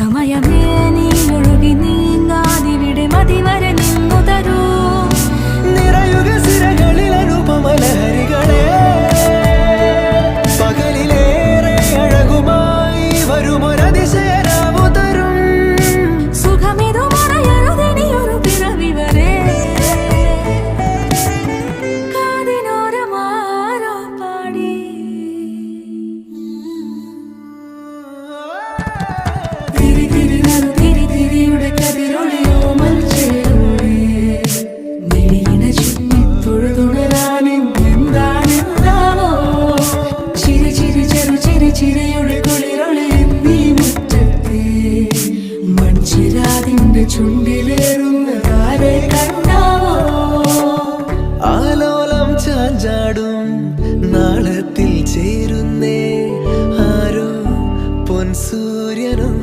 സമയമേ നീ ഒഴുകി നീങ്ങാതിവിടെ മതിവരെ നിന്നു തരൂ. നിറയുക സിരകളിൽ അനുപമലഹരികളെ, പകലിലേറെ അഴകുമായി വരുമൊരതിശയരാവു തരും. സുഖമിതു മറയരുതിനിയൊരു പിറവി വരെ. കാതിനോരമാരോ പാടി തിരി തിരി നറു തിരി തിരിയുടെ കതിരൊളിയോ മൽച്ചേരോടെ മിഴിയിണ ചുറ്റി തൊഴുതുണരാനും എന്താണെന്താവോ. ചിരി ചിരി ചെറു ചിരി ചിരിയുടെ കുളിരൊളി നീ മുറ്റത്തെ മൺചിരാതിന്റെ ചുണ്ടിലേറുന്നതാരെ കണ്ടാവോ. ആലോലം ചാഞ്ചാടും നാളത്തിൽ ചേരുന്നേ ആരോ പൊൻസൂര്യനും.